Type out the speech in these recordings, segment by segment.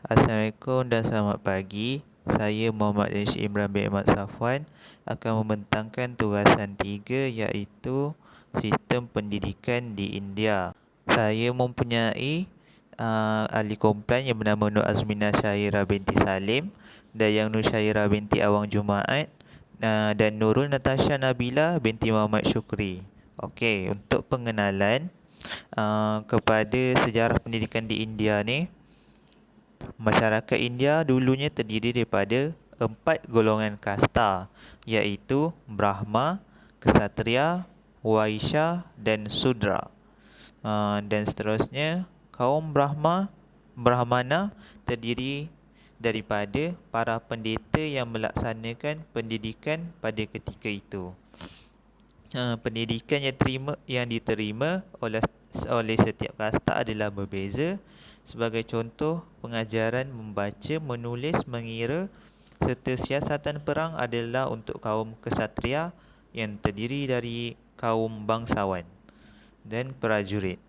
Assalamualaikum dan selamat pagi. Saya Muhammad Rashid Imran bin Ahmad Safwan akan membentangkan tugasan 3 iaitu sistem pendidikan di India. Saya mempunyai ahli kumpulan yang bernama Nur Azmina Syahira binti Salim, Dayang Nur Syahira binti Awang Jumaat dan Nurul Natasha Nabila binti Muhammad Syukri. Okey, untuk pengenalan kepada sejarah pendidikan di India ni, masyarakat India dulunya terdiri daripada 4 golongan kasta, iaitu Brahma, Ksatria, Waisya dan Sudra. Dan seterusnya, kaum Brahmana terdiri daripada para pendeta yang melaksanakan pendidikan pada ketika itu. Pendidikan yang diterima oleh setiap kasta adalah berbeza. Sebagai contoh, pengajaran membaca, menulis, mengira serta siasatan perang adalah untuk kaum Ksatria yang terdiri dari kaum bangsawan dan prajurit.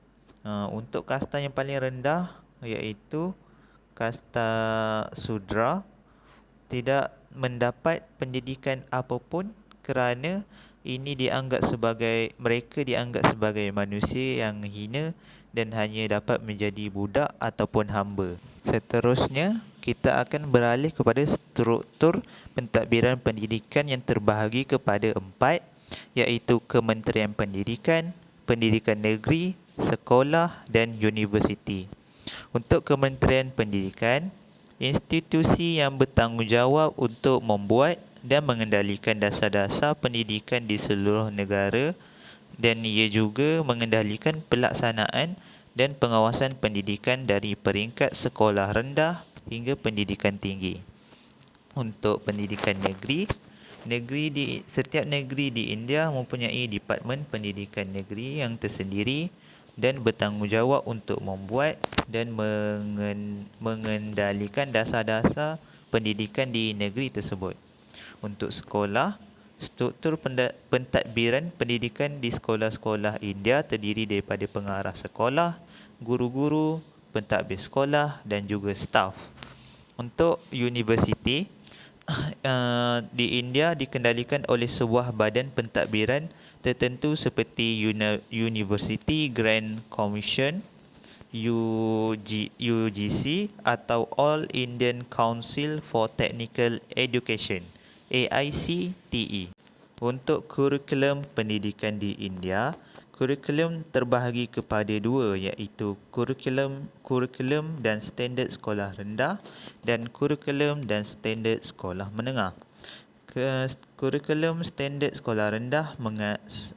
Untuk kasta yang paling rendah iaitu kasta Sudra tidak mendapat pendidikan apapun kerana mereka dianggap sebagai manusia yang hina dan hanya dapat menjadi budak ataupun hamba. Seterusnya, kita akan beralih kepada struktur pentadbiran pendidikan yang terbahagi kepada 4, iaitu Kementerian Pendidikan, Pendidikan Negeri, Sekolah dan Universiti. Untuk Kementerian Pendidikan, institusi yang bertanggungjawab untuk membuat dan mengendalikan dasar-dasar pendidikan di seluruh negara, dan ia juga mengendalikan pelaksanaan dan pengawasan pendidikan dari peringkat sekolah rendah hingga pendidikan tinggi. Untuk pendidikan negeri, setiap negeri di India mempunyai Departemen Pendidikan Negeri yang tersendiri dan bertanggungjawab untuk membuat dan mengendalikan dasar-dasar pendidikan di negeri tersebut. Untuk sekolah, struktur pentadbiran pendidikan di sekolah-sekolah India terdiri daripada pengarah sekolah, guru-guru, pentadbir sekolah dan juga staf. Untuk universiti, di India dikendalikan oleh sebuah badan pentadbiran tertentu seperti University Grand Commission UGC atau All Indian Council for Technical Education AICTE. Untuk kurikulum pendidikan di India, kurikulum terbahagi kepada 2 iaitu kurikulum dan standard sekolah rendah dan kurikulum dan standard sekolah menengah. Kurikulum standard sekolah rendah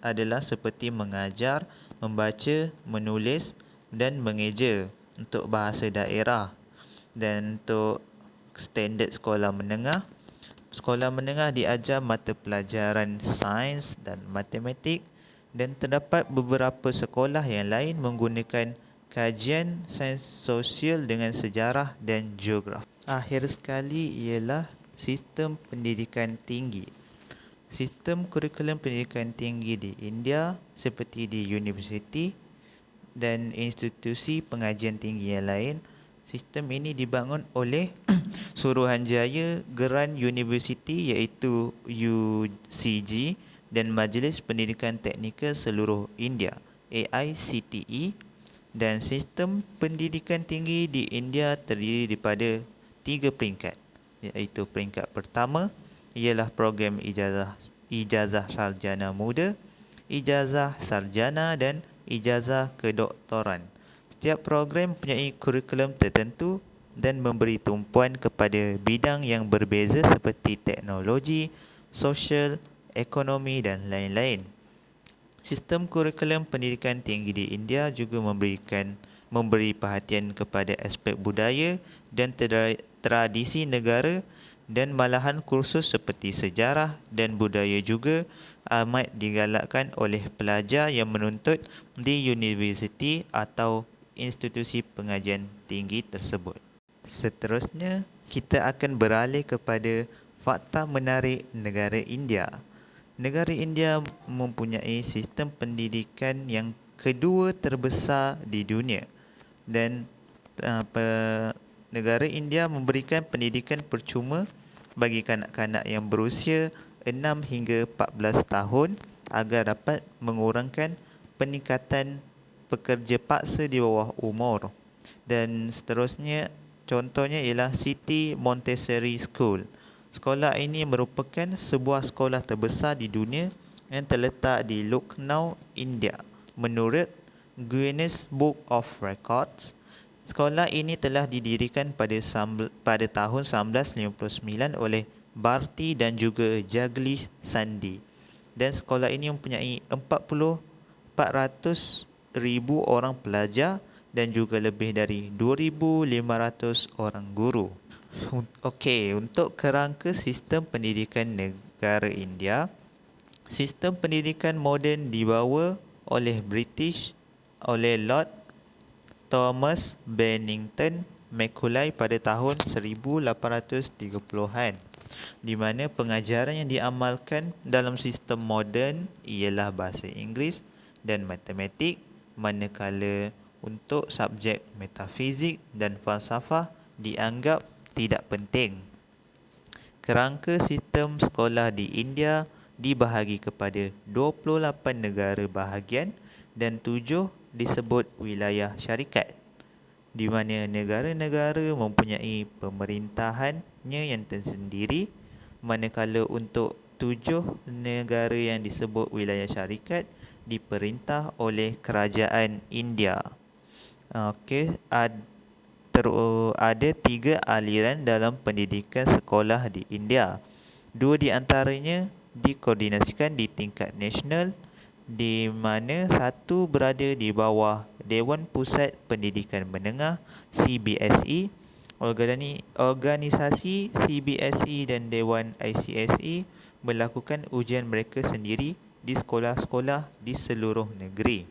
adalah seperti mengajar, membaca, menulis dan mengeja untuk bahasa daerah. Dan untuk standard sekolah menengah diajar mata pelajaran sains dan matematik, dan terdapat beberapa sekolah yang lain menggunakan kajian sains sosial dengan sejarah dan geografi. Akhir sekali ialah sistem pendidikan tinggi. Sistem kurikulum pendidikan tinggi di India seperti di universiti dan institusi pengajian tinggi yang lain, sistem ini dibangun oleh Suruhanjaya Geran Universiti iaitu UCG dan Majlis Pendidikan Teknikal Seluruh India AICTE, dan sistem pendidikan tinggi di India terdiri daripada 3 peringkat, iaitu peringkat pertama ialah program ijazah sarjana muda, ijazah sarjana dan ijazah kedoktoran. Setiap program mempunyai kurikulum tertentu dan memberi tumpuan kepada bidang yang berbeza seperti teknologi, sosial, ekonomi dan lain-lain. Sistem kurikulum pendidikan tinggi di India juga memberi perhatian kepada aspek budaya dan tradisi negara, dan malahan kursus seperti sejarah dan budaya juga amat digalakkan oleh pelajar yang menuntut di universiti atau institusi pengajian tinggi tersebut. Seterusnya, kita akan beralih kepada fakta menarik negara India. Negara India mempunyai sistem pendidikan yang kedua terbesar di dunia, dan Negara India memberikan pendidikan percuma bagi kanak-kanak yang berusia 6 hingga 14 tahun agar dapat mengurangkan peningkatan pekerja paksa di bawah umur. Dan seterusnya, contohnya ialah City Montessori School. Sekolah ini merupakan sebuah sekolah terbesar di dunia yang terletak di Lucknow, India. Menurut Guinness Book of Records, sekolah ini telah didirikan pada tahun 1959 oleh Bharti dan juga Jagli Sandhi. Dan sekolah ini mempunyai 400,000 orang pelajar dan juga lebih dari 2,500 orang guru. Okey, untuk kerangka sistem pendidikan negara India, sistem pendidikan moden dibawa oleh British oleh Lord Thomas Bennington Macaulay pada tahun 1830-an, di mana pengajaran yang diamalkan dalam sistem moden ialah bahasa Inggeris dan matematik, manakala untuk subjek metafizik dan falsafah dianggap tidak penting. Kerangka sistem sekolah di India dibahagi kepada 28 negara bahagian dan 7 disebut wilayah syarikat, di mana negara-negara mempunyai pemerintahannya yang tersendiri, manakala untuk 7 negara yang disebut wilayah syarikat diperintah oleh kerajaan India. Okey, ada 3 aliran dalam pendidikan sekolah di India. 2 di antaranya dikoordinasikan di tingkat nasional, di mana satu berada di bawah Dewan Pusat Pendidikan Menengah CBSE. Organisasi CBSE dan Dewan ICSE melakukan ujian mereka sendiri di sekolah-sekolah di seluruh negeri.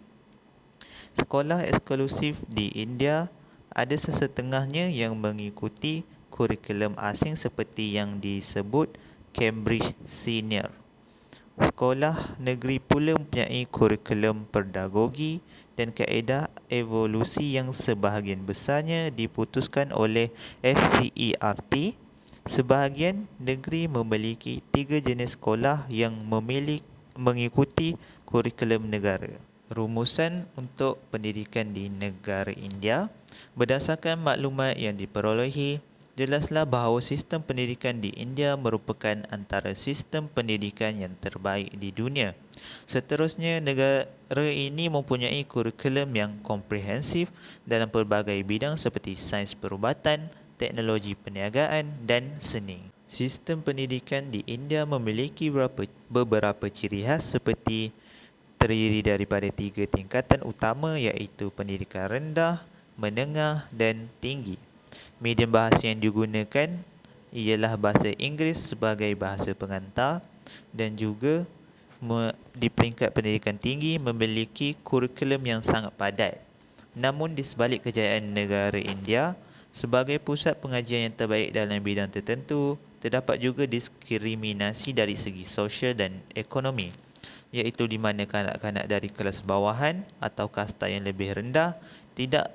Sekolah eksklusif di India ada sesetengahnya yang mengikuti kurikulum asing seperti yang disebut Cambridge Senior. Sekolah negeri pula mempunyai kurikulum pedagogi dan kaedah evolusi yang sebahagian besarnya diputuskan oleh SCERT. Sebahagian negeri memiliki 3 jenis sekolah yang mengikuti kurikulum negara. Rumusan untuk pendidikan di negara India. Berdasarkan maklumat yang diperolehi, jelaslah bahawa sistem pendidikan di India merupakan antara sistem pendidikan yang terbaik di dunia. Seterusnya, negara ini mempunyai kurikulum yang komprehensif dalam pelbagai bidang seperti sains perubatan, teknologi perniagaan dan seni. Sistem pendidikan di India memiliki beberapa ciri khas seperti terdiri daripada 3 tingkatan utama, iaitu pendidikan rendah, menengah dan tinggi. Medium bahasa yang digunakan ialah bahasa Inggeris sebagai bahasa pengantar, dan juga di peringkat pendidikan tinggi memiliki kurikulum yang sangat padat. Namun di sebalik kejayaan negara India sebagai pusat pengajian yang terbaik dalam bidang tertentu, terdapat juga diskriminasi dari segi sosial dan ekonomi, iaitu di mana kanak-kanak dari kelas bawahan atau kasta yang lebih rendah tidak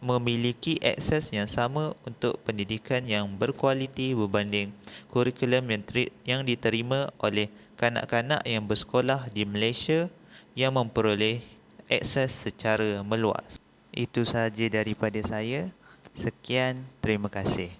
memiliki akses yang sama untuk pendidikan yang berkualiti berbanding kurikulum yang diterima oleh kanak-kanak yang bersekolah di Malaysia yang memperoleh akses secara meluas. Itu sahaja daripada saya. Sekian, terima kasih.